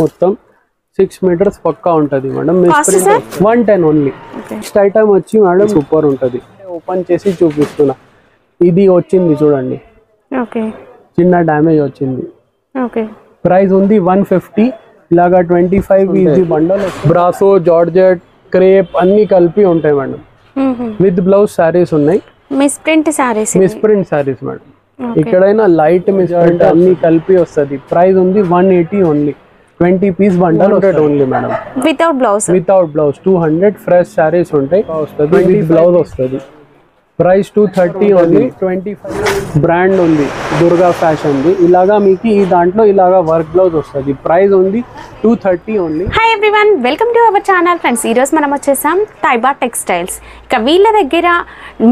మొత్తం 6 మీటర్స్ పక్కా ఉంటది madam. 110 only. Next item వచ్చి మేడం సూపర్ ఉంటది. ఓపెన్ చేసి చూపిస్తున్నా. ఇది వచ్చింది చూడండి. ఓకే, చిన్న డ్యామేజ్ వచ్చింది. ఓకే, ప్రైస్ ఉంది 150. ఇలాగా 25 easy bundle. Brasso, georgette, crepe అన్ని కలిపి ఉంటాయి మేడం. విత్ బ్లౌజ్ సారీస్ ఉన్నాయి. Miss print saris madam. ఇక్కడైనా లైట్ మిస్ ప్రింట్ అన్ని కలిపి వస్తుంది. ప్రైస్ ఉంది 180 ఓన్లీ. 20 పీస్ బండల్ వస్తుంది only madam. Without blouse 200. Fresh saris ఉంటాయి. వస్తుంది విత్ బ్లౌజ్ వస్తుంది. Price 230 only. 25 బ్రాండ్ ఉంది దుర్గా ఫ్యాషన్ ది. ఇలాగా మీకు ఈ దాంట్లో ఇలాగా వర్క్ బ్లౌజ్ వస్తుంది. ప్రైస్ ఉంది 230 only. Hi everyone, welcome to our channel friends. ఈరోజు మనం వచ్చేసాం తైబా టెక్స్టైల్స్. ఇక వీళ్ళ దగ్గర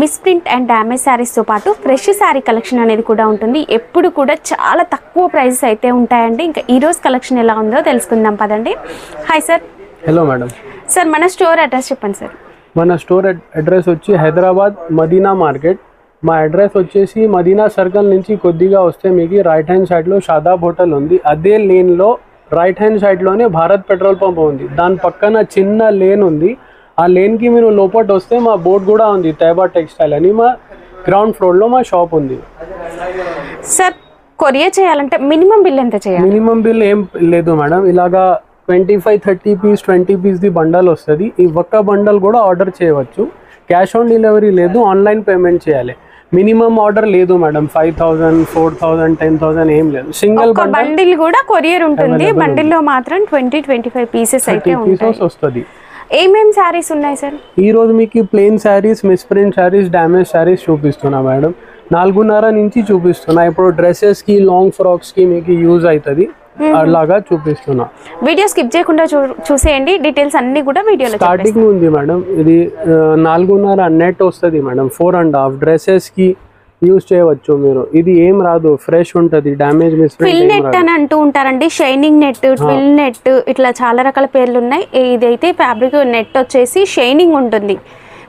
మిస్ ప్రింట్ అండ్ డ్యామేజ్ శారీస్తో పాటు ఫ్రెష్ శారీ కలెక్షన్ అనేది కూడా ఉంటుంది. ఎప్పుడు కూడా చాలా తక్కువ ప్రైజెస్ అయితే ఉంటాయండి. ఇంకా ఈరోజు కలెక్షన్ ఎలా ఉందో తెలుసుకుందాం పదండి. Hi sir. Hello madam. Sir మన స్టోర్ అడ్రస్ చెప్పండి సార్. మన స్టోర్ అడ్రస్ వచ్చి హైదరాబాద్ మదీనా మార్కెట్. మా అడ్రస్ వచ్చేసి మదీనా సర్కిల్ నుంచి కొద్దిగా వస్తే మీకు రైట్ హ్యాండ్ సైడ్లో షాదాబ్ హోటల్ ఉంది. అదే లేన్లో రైట్ హ్యాండ్ సైడ్లోనే భారత్ పెట్రోల్ పంప్ ఉంది. దాని పక్కన చిన్న లేన్ ఉంది. ఆ లేన్కి మీరు లోపల వస్తే మా బోర్డు కూడా ఉంది తైబా టెక్స్టైల్ అని. మా గ్రౌండ్ ఫ్లోర్లో మా షాప్ ఉంది. సార్ కొరియర్ చేయాలంటే మినిమం బిల్ ఎంత చేయాలి? మినిమం బిల్ ఏం లేదు మేడం. ఇలాగా 25-30 పీస్ 20 పీస్ ది బండల్ వస్తుంది. ఈ ఒక్క బండల్ కూడా ఆర్డర్ చేయవచ్చు. క్యాష్ ఆన్ డెలివరీ లేదు, ఆన్లైన్ పేమెంట్ చేయాలి. మినిమం ఆర్డర్ లేదు మేడం. 5000, 4000, 10,000 ఏం లేదు. సింగిల్ బండిల్ కూడా కొరియర్ ఉంటుంది. బండిల్లో మాత్రం 20-25 పీసెస్ అయితే వస్తుంది. ఏమేం శారీస్ ఉన్నాయి సార్? ఈ రోజు మీకు plain saris, miss print saris, damage saris చూపిస్తున్నా మేడం. 4.5 నుంచి చూపిస్తున్నా. ఇప్పుడు డ్రెస్సెస్ కి, లాంగ్ ఫ్రాక్స్ కి మీకు యూజ్ అవుతుంది. అలాగా చూపిస్తున్నా. వీడియో స్కిప్ చేయకుండా చూసేయండి. డీటెయిల్స్ అన్ని కూడా వీడియోలో స్టార్టింగ్ ఉంది మేడం. ఇది 4.5 నెట్ వస్తుంది మేడం. 4.5 డ్రెస్సెస్ కి యూజ్ చేయవచ్చు మీరు. ఇది ఏం రాదు, ఫ్రెష్ ఉంటది. డ్యామేజ్ మిస్ ఫిల్ నెట్ అని అంటూ ఉంటారండి. షైనింగ్ నెట్, ట్విల్ నెట్, ఇట్లా చాలా రకాల పేర్లు ఉన్నాయి. ఇదైతే ఫ్యాబ్రిక్ నెట్ వచ్చేసి షైనింగ్ ఉంటుంది.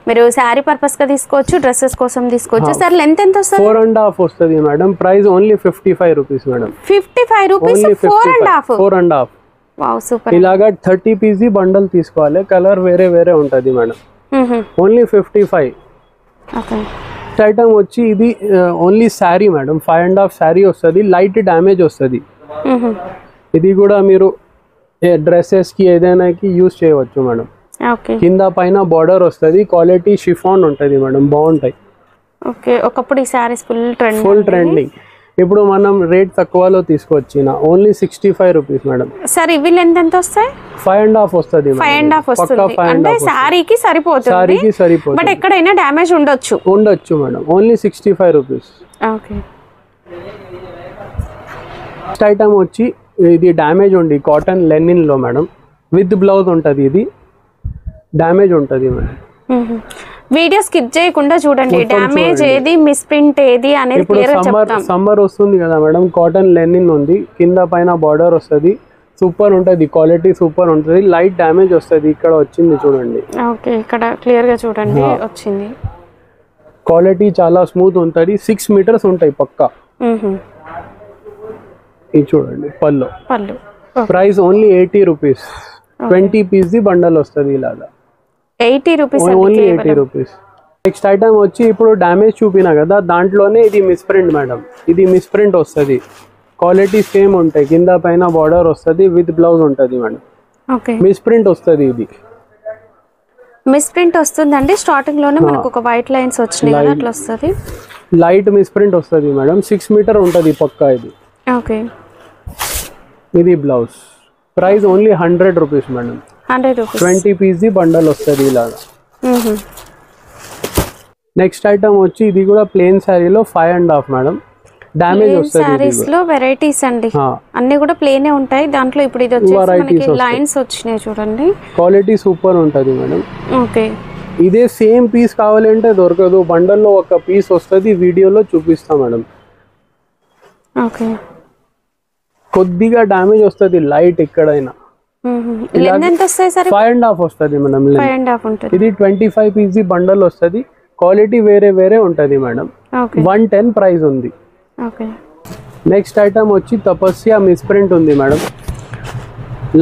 మీరు శారీ పర్పస్ గా తీసుకోవచ్చు, డ్రెస్సెస్ కోసం తీసుకోవచ్చు. సార్ లెంత్ ఎంత వస్తుంది? 4.5 వస్తుంది madam. Price only 55 rupees madam. 55 rupees 4.5. Wow super. ఇలాగా 30 పీస్ బండల్ తీసుకోవాలి. కలర్ వేరే వేరే ఉంటది మేడం. ఓన్లీ 55. ఓకే. ఐటమ్ వచ్చి ఇది ఓన్లీ శారీ మేడం. 5.5 శారీ వస్తుంది. లైట్ డ్యామేజ్ వస్తుంది. ఇది కూడా మీరు డ్రెస్సెస్ కి ఏదైనా కి యూజ్ చేయవచ్చు మేడం. కింద పైన బార్డర్ వస్తుంది. క్వాలిటీ షిఫాన్ ఉంటుంది మేడం. బాగుంటాయి. ఓకే. ఒకప్పుడు ఈ సారీస్ ఫుల్ ట్రెండింగ్. ఇప్పుడు మనం రేట్ తక్కువలో తీసుకొచ్చిన ఓన్లీ 65 రూపీస్ మేడం. సార్ ఇవి లెంత్ ఎంత వస్తాయి? 5.5 వస్తుంది. 5.5 వస్తుంది. అంటే సారీకి సరిపోతుంది. బట్ ఎక్కడైనా డ్యామేజ్ ఉండొచ్చు madam. Only 65 rupees. Okay. Next item వచ్చి ఇది డ్యామేజ్ ఉంది. కాటన్ లెనిన్ లో మేడం. విత్ బ్లౌజ్ ఉంటుంది. ఇది డ్యామేజ్ ఉంటుంది మేడం. వీడియో స్కిప్ చేయకుండా చూడండి. డ్యామేజ్ ఏది, మిస్ ప్రింట్ ఏది అనేది క్లియర్ గా చెప్తాం. సమ్మర్ వస్తుంది కదా మేడం. కాటన్ లెనిన్ ఉంది. కింద పైన బార్డర్ వస్తుంది. సూపర్ ఉంటుంది. క్వాలిటీ సూపర్ ఉంటుంది. లైట్ డ్యామేజ్ వస్తుంది. ఇక్కడ వచ్చింది చూడండి. ఓకే, ఇక్కడ క్లియర్ గా చూడండి వచ్చింది. క్వాలిటీ చాలా స్మూత్ ఉంటుంది. 6 మీటర్స్ ఉంటాయి పక్కా. ఇది చూడండి పళ్ళు. Price only 80 rupees. 20 piece the bundle వస్తుంది. ఇలాగా 80 rupees. Only 80 rupees. Next item వచ్చి ఇప్పుడు డ్యామేజ్ చూపినా కదా, దాంట్లోనే ఇది మిస్ ప్రింట్ మేడం. ఇది మిస్ ప్రింట్ వస్తుంది. క్వాలిటీ సేమ్ ఉంటాయి. కింద పైన బార్డర్ వస్తుంది. విత్ బ్లౌజ్ ఉంటుంది మేడం. ఓకే. మిస్ ప్రింట్ వస్తుంది. ఇది మిస్ ప్రింట్ వస్తుందండి. స్టార్టింగ్ లోనే మనకు ఒక వైట్ లైన్స్ వచ్చినాయి కదా, అట్లా వస్తుంది. లైట్ మిస్ ప్రింట్ వస్తుంది మేడం. 6 మీటర్ ఉంటుంది పక్కా. ఇది ఓకే. ఇది blouse. Price only 100 rupees madam. 100 rupees. 20 piece the bundle వస్తుంది ఇలాగా. నెక్స్ట్ ఐటమ్ వచ్చి ఇది కూడా ప్లెయిన్ శారీలో 5.5 మేడం. డ్యామేజ్ వస్తుంది. సారీస్ లో వెరైటీస్ అండి. అన్ని కూడా ప్లెయిన్ ఉంటాయి. దాంట్లో ఇప్పుడు ఇది వచ్చేసి మనకి లైన్స్ వచ్చినాయి చూడండి. క్వాలిటీ సూపర్ ఉంటుంది మేడం. ఓకే. ఇదే సేమ్ పీస్ కావాలంటే దొరకదు. బండల్లో ఒక పీస్ వస్తుంది. వీడియోలో చూపిస్తాం మేడం. ఓకే. కొద్దిగా డ్యామేజ్ వస్తుంది లైట్ ఎక్కడైనా. 5.5 వస్తుంది మేడం. ఇది 25 పీస్ బండల్ వస్తుంది. క్వాలిటీ వేరే వేరే ఉంటుంది మేడం. 110 ప్రైస్ ఉంది. నెక్స్ట్ ఐటమ్ వచ్చి తపస్య మిస్ ప్రింట్ ఉంది మేడం.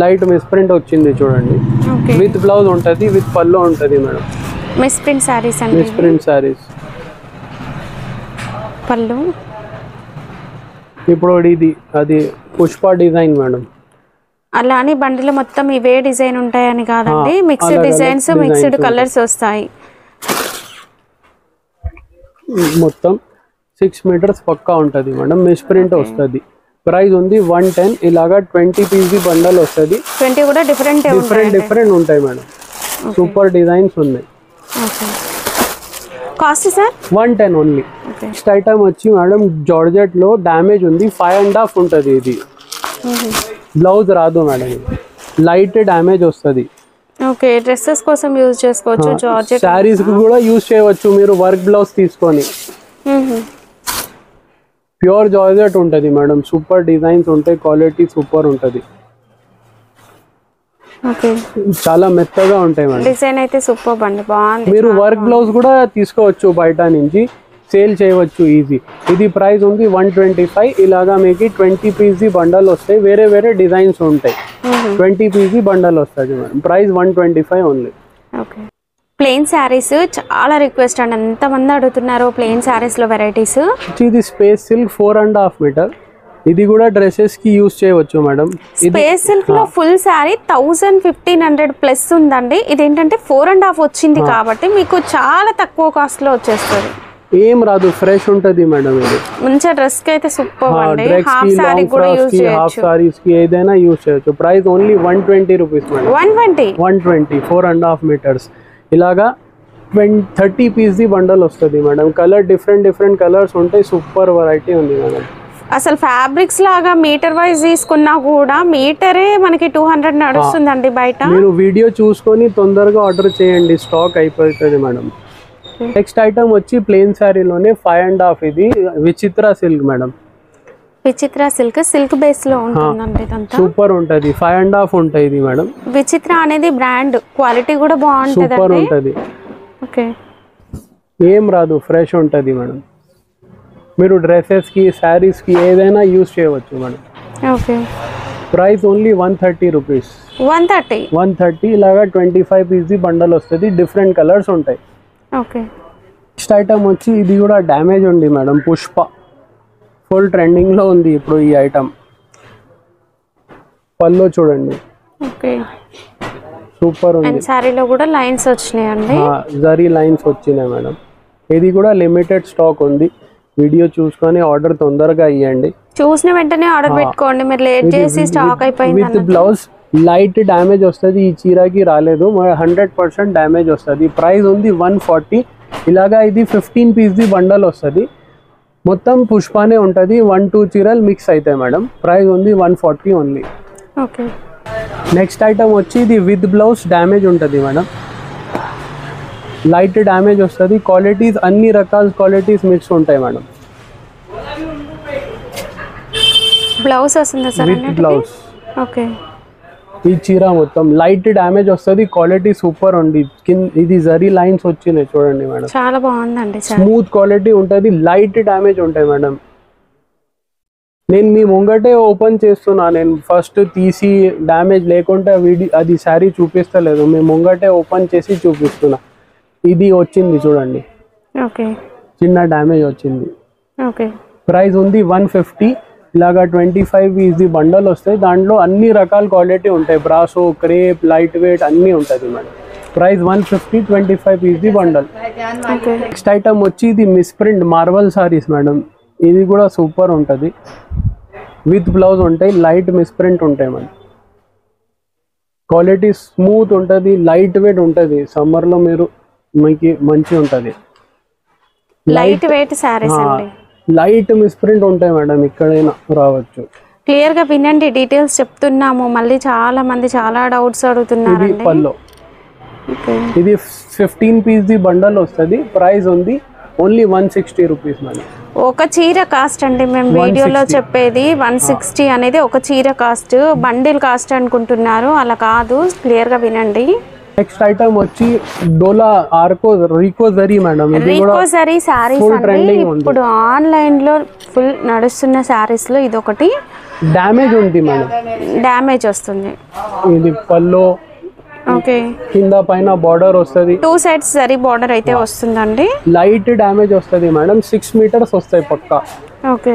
లైట్ మిస్ ప్రింట్ వచ్చింది చూడండి. విత్ బ్లౌజ్ ఉంటుంది, విత్ పల్లో ఉంటుంది మేడం. మిస్ ప్రింట్ సారీస్ అండి. మిస్ ప్రింట్ సారీస్ పళ్ళు. ఇప్పుడు ఇది అది పుష్ప డిజైన్ మేడం. అలా అని బండిలో మొత్తం ఇవే డిజైన్ ఉంటాయని కాదండి, మిక్స్డ్ డిజైన్స్, మిక్స్డ్ కలర్స్ వస్తాయి. మొత్తం 6 మీటర్స్ పక్కా ఉంటుంది మేడం. మిస్ ప్రింట్ వస్తుంది. ప్రైస్ ఉంది 110. ఇలాగా 20 పీస్ బండల్ వస్తుంది. 20 కూడా డిఫరెంట్ ఉంటాయి మేడం. సూపర్ డిజైన్స్ ఉన్నాయి. Cost sir 110 only. Next item వచ్చి మేడం జార్జెట్ లో డ్యామేజ్ ఉంది, 5.5 ఉంటుంది. ఇది బ్లౌజ్ రాదు మేడం, లైట్ డ్యామేజ్ వస్తుంది. ఓకే, డ్రెస్సెస్ కోసం యూజ్ చేసుకోవచ్చు. జార్జెట్ శారీస్ కి కూడా యూజ్ చేయవచ్చు మీరు, వర్క్ బ్లౌజ్ తీసుకొని. ప్యూర్ జార్జెట్ ఉంటుంది మేడం. సూపర్ డిజైన్స్ ఉంటాయి, క్వాలిటీ సూపర్ ఉంటుంది. ఓకే, చాలా మెత్తగా ఉంటాయి మేడం. డిజైన్ అయితే సూపర్ అండి, బాగుంది. మీరు వర్క్ బ్లౌజ్ కూడా తీసుకోవచ్చు, బయట నుంచి సేల్ చేయవచ్చు ఈజీ. ఇది ప్రైస్ ఉంది 125. ఇలాగా మీకు 20 పీస్ బండల్ వస్తాయి, వేరే వేరే డిజైన్స్ ఉంటాయి. 20 పీస్ బండల్ వస్తుంది madam. Price 125 only. Okay, plain saris చాలా రిక్వెస్ట్ అండి, ఎంతమంది అడుగుతున్నారు ప్లెయిన్ శారీస్ లో వెరైటీస్. ఇది స్పేస్ సిల్క్ 4.5 మీటర్. ఇది కూడా డ్రెస్సెస్ కి యూజ్ చేయవచ్చు మేడం. స్పేస్ సిల్క్ లో ఫుల్ శారీ 1500 ప్లస్ ఉందండి. ఇదేంటంటే 4.5 వచ్చింది కాబట్టి మీకు చాలా తక్కువ కాస్ట్ లో వచ్చేస్తుంది. ఏం రాదు, ఫ్రెష్ ఉంటుంది మేడం. ఇది మంచిగా డ్రెస్ కి అయితే సూపర్ అండి. హాఫ్ సారీ కూడా యూజ్ చేయొచ్చు, హాఫ్ సారీస్ కి ఏదైనా యూజ్ చేయొచ్చు. Price only 120 rupees madam. 120 4.5 meters. ఇలాగా 30 పీస్ బండల్ వస్తుంది మేడం. కలర్ డిఫరెంట్ కలర్స్ ఉంటాయి. సూపర్ వెరైటీ ఉంది మేడం. అసలు ఫ్యాబ్రిక్స్ లాగా మీటర్ వైజ్ తీసుకున్నా కూడా మీటరే మనకి 200 నడుస్తుందండి బయట. మీరు వీడియో చూసుకొని తొందరగా ఆర్డర్ చేయండి, స్టాక్ అయిపోతుంది మేడం. నెక్స్ట్ ఐటమ్ వచ్చి ప్లెయిన్ శారీలోనే 5.5. ఇది విచిత్ర సిల్క్ మేడం. విచిత్ర సిల్క్ బేస్ లో ఉంటుందండి. ఇదంతా సూపర్ ఉంటుంది. 5.5 ఉంటుంది ఇది మేడం. విచిత్ర అనేది బ్రాండ్, క్వాలిటీ కూడా బాగుంటుంది. సూపర్ ఉంటుంది. ఓకే, ఏం రాదు, ఫ్రెష్ ఉంటుంది మేడం. మీరు డ్రెస్సెస్ కి శారీస్ కి ఏదైనా యూజ్ చేయవచ్చు madam. Okay, price only 130 rupees. 130. ఇలాగా 25 పీస్ బండల్ వస్తుంది. డిఫరెంట్ కలర్స్ ఉంటాయి. ఓకే, నెక్స్ట్ ఐటమ్ వచ్చి ఇది కూడా డ్యామేజ్ ఉంది మేడం. పుష్ప ఫుల్ ట్రెండింగ్ లో ఉంది ఇప్పుడు ఈ ఐటమ్. పల్లో చూడండి. ఓకే, సూపర్ ఉంది. సారీలో కూడా లైన్స్ వచ్చినాయండి, జరీ లైన్స్ వచ్చినాయి మేడం. ఇది కూడా లిమిటెడ్ స్టాక్ ఉంది. వీడియో చూసుకొని ఆర్డర్ తొందరగా ఇవ్వండి. చూసిన వెంటనే ఆర్డర్ పెట్టుకోండి, మీరు లేట్ చేసి స్టాక్ అయిపోయింది. విత్ బ్లౌజ్ లైట్ డ్యామేజ్ వస్తుంది. ఈ చీరకి రాలేదు, 100% డ్యామేజ్ వస్తుంది. ప్రైస్ ఉంది 140. ఇలాగా ఇది 15 పీస్ బండల్ వస్తుంది. మొత్తం పుష్పానే ఉంటుంది. 1-2 చీరలు మిక్స్ అవుతాయి మేడం. ప్రైస్ ఉంది 140 ఓన్లీ. ఓకే, నెక్స్ట్ ఐటమ్ వచ్చి ఇది విత్ బ్లౌజ్ డ్యామేజ్ ఉంటుంది మేడం. లైట్ డ్యామేజ్ వస్తుంది. క్వాలిటీస్ అన్ని రకాల క్వాలిటీస్ మిక్స్ ఉంటాయి మేడం. బ్లౌజ్ వస్తుందా సార్? With blouse. ఓకే, ఈ చీర మొత్తం లైట్ డ్యామేజ్ వస్తుంది. క్వాలిటీ సూపర్ ఉంది. ఇది జరీ లైన్స్ వచ్చినాయి చూడండి మేడం. చాలా బాగుందండి. స్మూత్ క్వాలిటీ ఉంటుంది. లైట్ డ్యామేజ్ ఉంటాయి మేడం. నేను మీ ముంగటే ఓపెన్ చేస్తున్నా. నేను ఫస్ట్ తీసి డ్యామేజ్ లేకుండా అది శారీ చూపిస్తలేదు. మీ ముంగటే ఓపెన్ చేసి చూపిస్తున్నా. ఇది వచ్చింది చూడండి. ఓకే, చిన్న డ్యామేజ్ వచ్చింది. ఓకే, ప్రైస్ ఉంది 150. ఇలాగా 25 పీస్ బండల్ వస్తాయి. దాంట్లో అన్ని రకాల క్వాలిటీ ఉంటాయి. బ్రాసో, క్రేప్, లైట్ వెయిట్ అన్నీ ఉంటుంది madam. Price 150, 25 piece bundle. Next item వచ్చి ఇది misprint marble saris madam. ఇది కూడా సూపర్ ఉంటుంది. విత్ బ్లౌజ్ ఉంటాయి. లైట్ మిస్ ప్రింట్ ఉంటాయి మేడం. క్వాలిటీ స్మూత్ ఉంటుంది. లైట్ వెయిట్ ఉంటుంది. సమ్మర్లో మీకు మంచి ఉంటుంది. లైట్ వెయిట్ సారీస్ అండి. లైట్ మిస్ ప్రింట్ ఉంటాయి మేడం. ఎక్కడైనా రావచ్చు. క్లియర్ గా వినండి, డీటెయిల్స్ చెప్తున్నాము. మళ్ళీ చాలా మంది చాలా డౌట్స్ అడుగుతున్నారు. ఇది పల్లో. ఇది 15 పీస్ బండల్ వస్తుంది. ప్రైస్ ఉంది ఓన్లీ 160 రూపీస్ మేడం. ఒక చీర కాస్ట్ అండి మేము వీడియోలో చెప్పేది 160 అనేది ఒక చీర కాస్ట్. బండిల్ కాస్ట్ అనుకుంటున్నారు, అలా కాదు. క్లియర్ గా వినండి. నెక్స్ట్ ఐటమ్ వచ్చి డోలా రీకో జరీ మేడం. ఇది కూడా రీకో జరీ సారీస్ full అండి. trending ఉంది. ఇప్పుడు ఆన్లైన్ లో ఫుల్ నడుస్తున్న సారీస్ లో ఇది ఒకటి. డ్యామేజ్ ఉంది మేడం, డ్యామేజ్ వస్తుంది. ఇది పల్లో ఓకే, కింద పైన బార్డర్ వస్తుంది, 2 సైడ్స్ జరీ బార్డర్ అయితే వస్తుందండి. లైట్ డ్యామేజ్ వస్తుంది మేడం. 6 మీటర్స్ వస్తాయి పక్కా. ఓకే,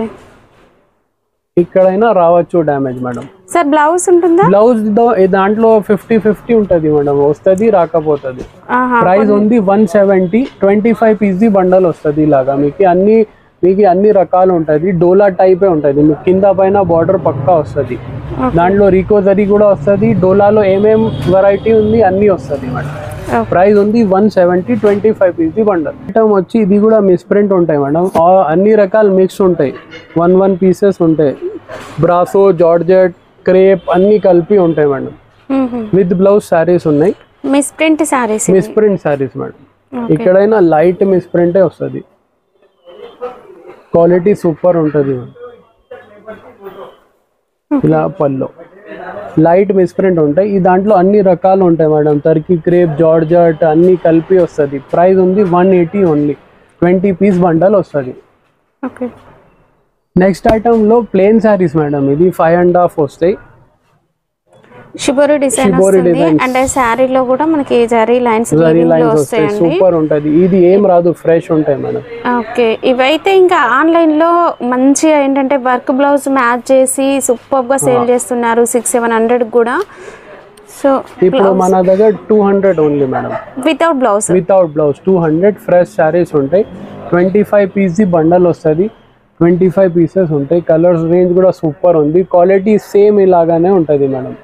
ఇక్కడైనా రావచ్చు డ్యామేజ్ మేడం. సార్ బ్లౌజ్ ఉంటుందా? బ్లౌజ్ దాంట్లో 50-50 ఉంటుంది మేడం, వస్తుంది రాకపోతుంది. ఆహా, ప్రైస్ ఉంది 170. 25 పీస్ బండల్ వస్తుంది. ఇలాగా మీకు అన్ని రకాలు ఉంటుంది. డోలా టైపే ఉంటుంది. మీకు కింద పైన బార్డర్ పక్కా వస్తుంది. దాంట్లో రీకో జరీ కూడా వస్తుంది. డోలాలో ఏమేం వెరైటీ ఉంది అన్నీ వస్తుంది మేడం. ప్రైస్ ఉంది 170. 25 పీస్ బండల్. ఐటమ్ వచ్చి ఇది కూడా మిస్ప్రింట్ ఉంటాయి మేడం. అన్ని రకాలు మిక్స్ ఉంటాయి. 1 పీసెస్ ఉంటాయి. బ్రాసో, జార్జెట్, క్రేప్ అన్ని కలిపి ఉంటాయి మేడం. విత్ బ్లౌజ్ శారీస్ ఉన్నాయి. Misprint saris, misprint saris madam. ఇక్కడైనా లైట్ మిస్ప్రింటే వస్తుంది. క్వాలిటీ సూపర్ ఉంటుంది. ఇలా పల్లో లైట్ మిస్ప్రింట్ ఉంటాయి. ఈ దాంట్లో అన్ని రకాలు ఉంటాయి మేడం. టర్కీ క్రేప్, జార్జెట్ అన్ని కలిపి వస్తుంది. ప్రైస్ ఉంది 180 ఓన్లీ. 20 పీస్ బండల్ వస్తుంది. ఓకే, నెక్స్ట్ ఐటమ్ లో ప్లేన్ శారీస్ మేడం. ఇది 5.5 వస్తాయి. షిబోరి డిజైన్ వస్తుంది. అంటే శారీలో కూడా మనకి జరీ లైన్స్ వస్తాయి. సూపర్ ఉంటది. ఇది ఏం రాదు, ఫ్రెష్ ఉంటాయి మేడం. ఓకే, ఇవైతే ఇంకా ఆన్లైన్ లో మంచిగా ఏంటంటే వర్క్ బ్లౌజ్ మ్యాచ్ చేసి సూపర్ గా సేల్ చేస్తున్నారు. 600-700 కూడా. సో ఇప్పుడు మన దగ్గర 200 only madam. Without blouse 200 fresh saris ఉంటాయి. 25 పీస్ బండల్ వస్తుంది. 25 పీసెస్ ఉంటాయి. కలర్స్ రేంజ్ కూడా సూపర్ ఉంది. క్వాలిటీ సేమ్ ఇలాగానే ఉంటుంది మేడం.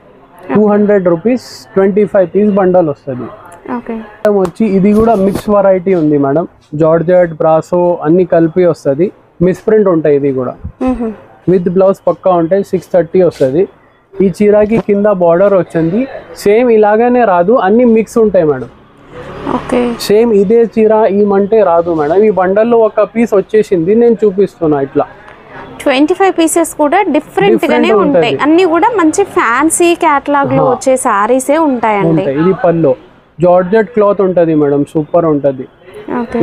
200 రూపీస్ 25 పీస్ బండల్ వస్తుంది. ఓకే, వచ్చి ఇది కూడా మిక్స్ వెరైటీ ఉంది మేడం. జార్జెట్, బ్రాసో అన్ని కలిపి వస్తుంది. మిస్ప్రింట్ ఉంటాయి. ఇది కూడా విత్ బ్లౌజ్ పక్కా ఉంటాయి. 630 వస్తుంది. ఈ చీరకి కింద బార్డర్ వచ్చింది. సేమ్ ఇలాగానే రాదు, అన్ని మిక్స్ ఉంటాయి మేడం. ఓకే, సేమ్ ఇదే చీర ఈమంటే రాదు మేడం. ఈ బండల్లో ఒక పీస్ వచ్చేసింది, నేను చూపిస్తున్నా. ఇట్లా 25 పీసెస్ కూడా డిఫరెంట్ గానే ఉంటాయి. అన్ని కూడా మంచి ఫ్యాన్సీ కేటలాగ్ లో వచ్చే సారీసే ఉంటాయండి. ఇది పల్లో జార్జెట్ క్లాత్ ఉంటుంది మేడం. సూపర్ ఉంటుంది.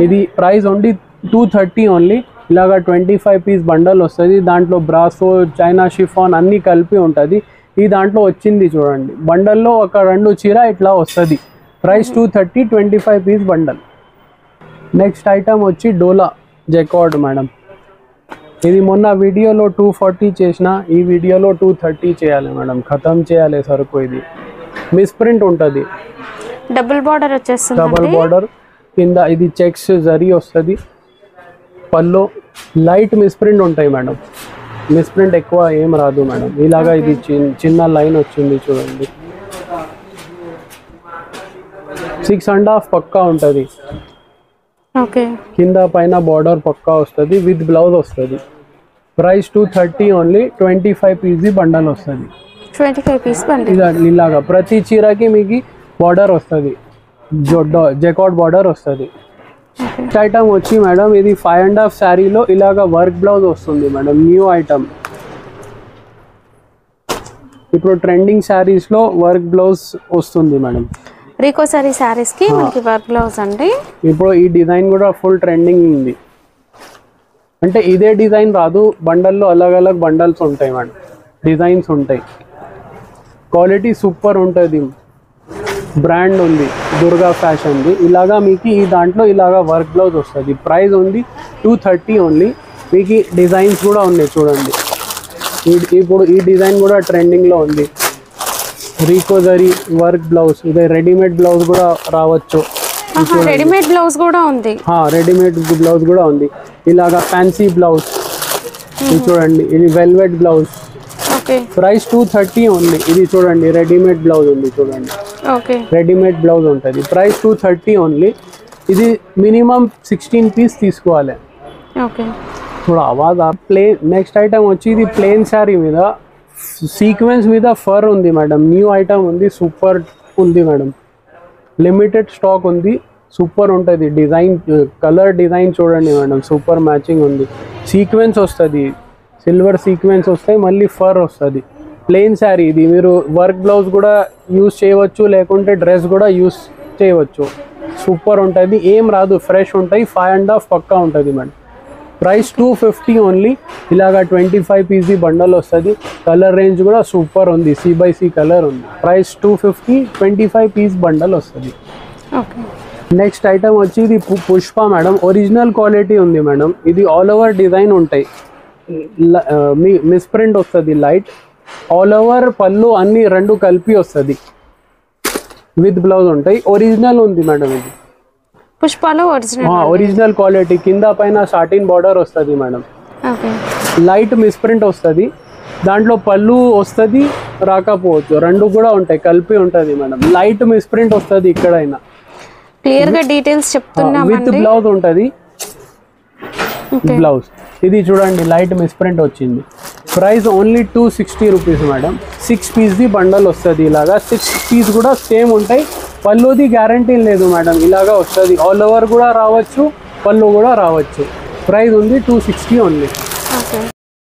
ఇది ప్రైస్ ఓన్లీ 230 ఓన్లీ. ఇలాగా 25 పీస్ బండల్ వస్తుంది. దాంట్లో బ్రాసో, చైనా షిఫాన్ అన్ని కలిపి ఉంటుంది. ఈ దాంట్లో వచ్చింది చూడండి. బండల్లో ఒక 2 చీర ఇట్లా వస్తుంది. Price 230. 25 piece bundle. Next item వచ్చి డోలా జెకార్డ్ మేడం. ఇది మొన్న వీడియోలో 240 చేసిన, ఈ వీడియోలో 230 చేయాలి మేడం. ఖతం చేయాలి సరుకు. ఇది మిస్ప్రింట్ ఉంటుంది. డబుల్ బార్డర్ వచ్చేస్తుంది. డబుల్ బార్డర్ కింద ఇది చెక్స్ జరీ వస్తుంది. పల్లో లైట్ మిస్ప్రింట్ ఉంటాయి మేడం. మిస్ప్రింట్ ఎక్కువ ఏం రాదు మేడం. ఇలాగా ఇది చిన్న లైన్ వచ్చింది చూడండి. 6.5 పక్కా ఉంటుంది. ఓకే, కింద పైన బార్డర్ పక్కా వస్తుంది. విత్ బ్లౌజ్ వస్తుంది. Price 230 only. 25 పీస్ బండల్ వస్తుంది. 25 పీస్ బండల్. ఇలాగా ప్రతి చీరకి మీకు బార్డర్ వస్తుంది. జెకార్డ్ బార్డర్ వస్తుంది. ఐటమ్ వచ్చి మేడం ఇది 5.5 శారీలో ఇలాగా వర్క్ బ్లౌజ్ వస్తుంది మేడం. New item. ఇప్పుడు ట్రెండింగ్ శారీస్ లో వర్క్ బ్లౌజ్ వస్తుంది మేడం. రీకో సారీ సారీస్ కి మనకి వర్క్ బ్లౌజ్ అండి. ఇప్పుడు ఈ డిజైన్ కూడా ఫుల్ ట్రెండింగ్ ఉంది. అంటే ఇదే డిజైన్ రాదు, బండల్లో అలగ్ బండల్స్ ఉంటాయి మేడం. డిజైన్స్ ఉంటాయి. క్వాలిటీ సూపర్ ఉంటుంది. బ్రాండ్ ఉంది, దుర్గా ఫ్యాషన్ది. ఇలాగా మీకు ఈ దాంట్లో ఇలాగా వర్క్ బ్లౌజ్ వస్తుంది. ప్రైస్ ఉంది 230 ఓన్లీ. మీకు డిజైన్స్ కూడా ఉన్నాయి చూడండి. ఇప్పుడు ఈ డిజైన్ కూడా ట్రెండింగ్లో ఉంది. Rico zari work blouse. ఇదే రెడీమేడ్ బ్లౌజ్ కూడా రావచ్చు. రెడీమేడ్ బ్లౌజ్ కూడా ఉంది. రెడీమేడ్ బ్లౌజ్ కూడా ఉంది. ఇలాగా ఫ్యాన్సీ బ్లౌజ్ ఇది చూడండి. ఇది velvet blouse. Okay, price 230 only. ఇది చూడండి రెడీమేడ్ బ్లౌజ్ ఉంది చూడండి. ఓకే, రెడీమేడ్ బ్లౌజ్ ఉంటుంది. Price 230 only. ఇది మినిమం 16 పీస్ తీసుకోవాలి. ఓకే, थोड़ा आवाज प्लेन नेक्स्ट ఐటమ్ వచ్చి ఇది ప్లేన్ శారీ మీద సీక్వెన్స్ మీద ఫర్ ఉంది మేడం. న్యూ ఐటమ్ ఉంది. సూపర్ ఉంది మేడం. లిమిటెడ్ స్టాక్ ఉంది. సూపర్ ఉంటుంది. డిజైన్ కలర్ డిజైన్ చూడండి మేడం. సూపర్ మ్యాచింగ్ ఉంది. సీక్వెన్స్ వస్తుంది. సిల్వర్ సీక్వెన్స్ వస్తాయి. మళ్ళీ ఫర్ వస్తుంది. ప్లెయిన్ శారీ ఇది, మీరు వర్క్ బ్లౌజ్ కూడా యూస్ చేయవచ్చు, లేకుంటే డ్రెస్ కూడా యూస్ చేయవచ్చు. సూపర్ ఉంటుంది, ఏం రాదు, ఫ్రెష్ ఉంటాయి. 5.5 పక్కా ఉంటుంది మేడం. Price 250 only. ఇలాగా 25 పీసీ బండల్ వస్తుంది. కలర్ రేంజ్ కూడా సూపర్ ఉంది, C/C కలర్ ఉంది. ప్రైస్ 250, 25 పీస్ బండల్ వస్తుంది. నెక్స్ట్ ఐటమ్ వచ్చి ఇది పుష్ప మేడం. ఒరిజినల్ క్వాలిటీ ఉంది మేడం. ఇది ఆల్ ఓవర్ డిజైన్ ఉంటాయి, మిస్ప్రింట్ వస్తుంది లైట్. ఆల్ ఓవర్ పళ్ళు అన్ని రెండు కలిపి వస్తుంది, విత్ బ్లౌజ్ ఉంటాయి. ఒరిజినల్ ఉంది మేడం ఇది. పుష్పలో ఒరిజినల్ క్వాలిటీ, కింద పైన సాటిన్ బార్డర్ వస్తుంది మేడం. లైట్ మిస్ప్రింట్ వస్తుంది, దాంట్లో పళ్ళు వస్తుంది, రాకపోవచ్చు, రెండు కూడా ఉంటాయి, కలిపి ఉంటుంది మేడం. లైట్ మిస్ప్రింట్ వస్తుంది ఇక్కడైనా. క్లియర్ గా డీటెయిల్స్ చెప్తున్నాం. విత్ బ్లౌజ్ ఉంటుంది, బ్లౌజ్. ఇది చూడండి, లైట్ మిస్ప్రింట్ వచ్చింది. Price only 260 rupees madam. 6 పీస్ది బండల్ వస్తుంది. ఇలాగా 6 పీస్ కూడా సేమ్ ఉంటాయి. పళ్ళుది గ్యారంటీ లేదు మేడం, ఇలాగా వస్తుంది. ఆల్ ఓవర్ కూడా రావచ్చు, పళ్ళు కూడా రావచ్చు. ప్రైస్ ఉంది 260 ఓన్లీ.